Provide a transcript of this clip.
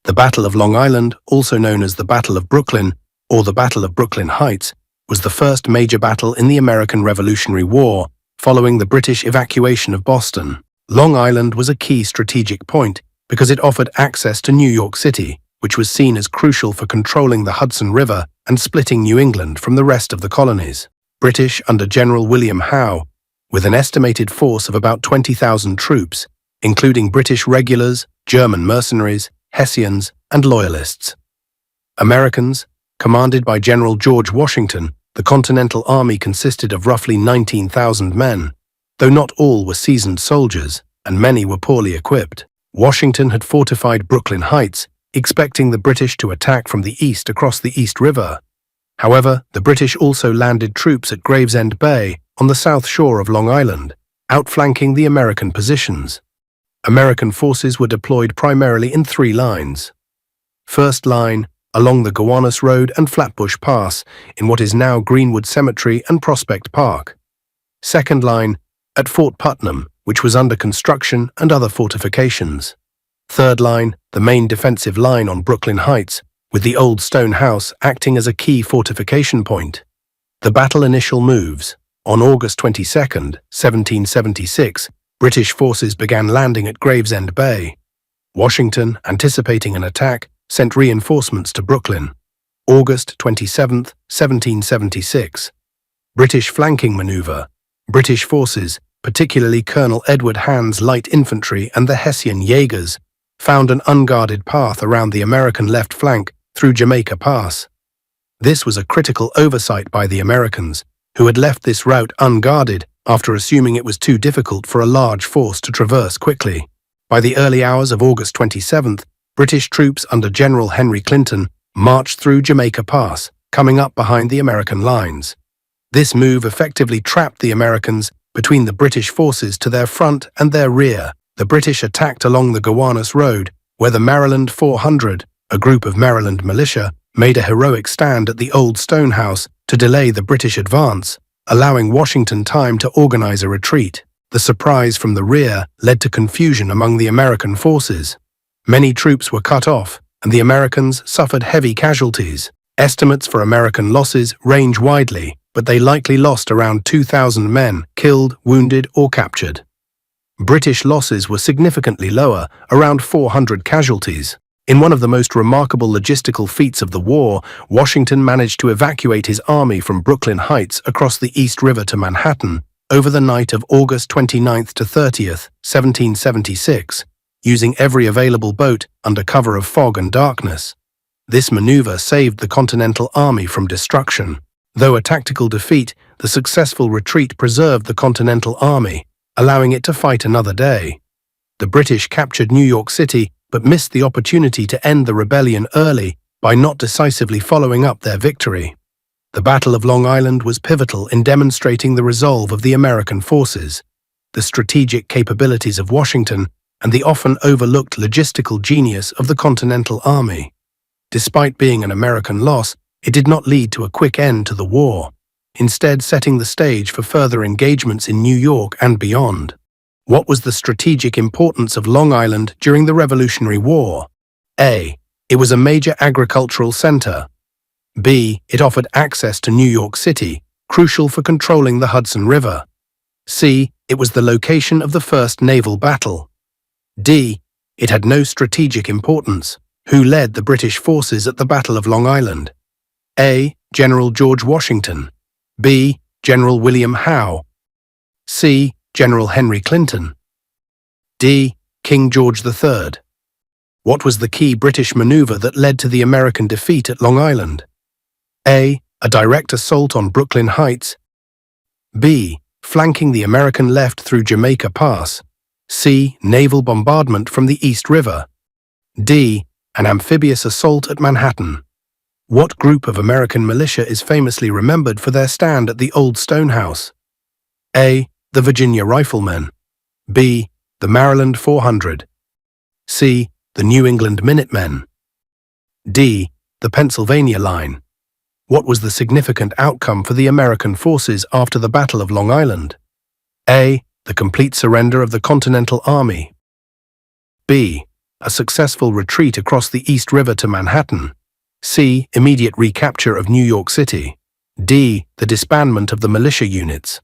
The Battle of Long Island, also known as the Battle of Brooklyn or the Battle of Brooklyn Heights, was the first major battle in the American Revolutionary War following the British evacuation of Boston. Long Island was a key strategic point because it offered access to New York City, which was seen as crucial for controlling the Hudson River and splitting New England from the rest of the colonies. British under General William Howe, with an estimated force of about 20,000 troops, including British regulars, German mercenaries, Hessians, and Loyalists. Americans, commanded by General George Washington, the Continental Army consisted of roughly 19,000 men, though not all were seasoned soldiers, and many were poorly equipped. Washington had fortified Brooklyn Heights, expecting the British to attack from the east across the East River. However, the British also landed troops at Gravesend Bay on the south shore of Long Island, outflanking the American positions. American forces were deployed primarily in 3 lines. First line, along the Gowanus Road and Flatbush Pass in what is now Greenwood Cemetery and Prospect Park. Second line, at Fort Putnam, which was under construction and other fortifications. Third line, the main defensive line on Brooklyn Heights, with the old stone house acting as a key fortification point. The battle initial moves. On August 22, 1776, British forces began landing at Gravesend Bay. Washington, anticipating an attack, sent reinforcements to Brooklyn. August 27, 1776. British flanking maneuver. British forces, particularly Colonel Edward Hand's light infantry and the Hessian Jaegers, found an unguarded path around the American left flank through Jamaica Pass. This was a critical oversight by the Americans, who had left this route unguarded after assuming it was too difficult for a large force to traverse quickly. By the early hours of August 27th, British troops under General Henry Clinton marched through Jamaica Pass, coming up behind the American lines. This move effectively trapped the Americans between the British forces to their front and their rear. The British attacked along the Gowanus Road, where the Maryland 400, a group of Maryland militia, made a heroic stand at the old stone house to delay the British advance, allowing Washington time to organize a retreat. The surprise from the rear led to confusion among the American forces. Many troops were cut off, and the Americans suffered heavy casualties. Estimates for American losses range widely, but they likely lost around 2,000 men killed, wounded, or captured. British losses were significantly lower, around 400 casualties. In one of the most remarkable logistical feats of the war, Washington managed to evacuate his army from Brooklyn Heights across the East River to Manhattan over the night of August 29th to 30th, 1776, using every available boat under cover of fog and darkness. This maneuver saved the Continental Army from destruction. Though a tactical defeat, the successful retreat preserved the Continental Army, allowing it to fight another day. The British captured New York City but missed the opportunity to end the rebellion early by not decisively following up their victory. The Battle of Long Island was pivotal in demonstrating the resolve of the American forces, the strategic capabilities of Washington, and the often overlooked logistical genius of the Continental Army. Despite being an American loss, it did not lead to a quick end to the war, instead setting the stage for further engagements in New York and beyond. What was the strategic importance of Long Island during the Revolutionary War? A. It was a major agricultural center. B. It offered access to New York City, crucial for controlling the Hudson River. C. It was the location of the first naval battle. D. It had no strategic importance. Who led the British forces at the Battle of Long Island? A. General George Washington. B. General William Howe. C. General Henry Clinton. D. King George III. What was the key British maneuver that led to the American defeat at Long Island? A. A direct assault on Brooklyn Heights. B. Flanking the American left through Jamaica Pass. C. Naval bombardment from the East River. D. An amphibious assault at Manhattan. What group of American militia is famously remembered for their stand at the old stone house? A. The Virginia Riflemen. B. The Maryland 400. C. The New England Minutemen. D. The Pennsylvania Line. What was the significant outcome for the American forces after the Battle of Long Island? A. The complete surrender of the Continental Army. B. A successful retreat across the East River to Manhattan. C. Immediate recapture of New York City. D. The disbandment of the militia units.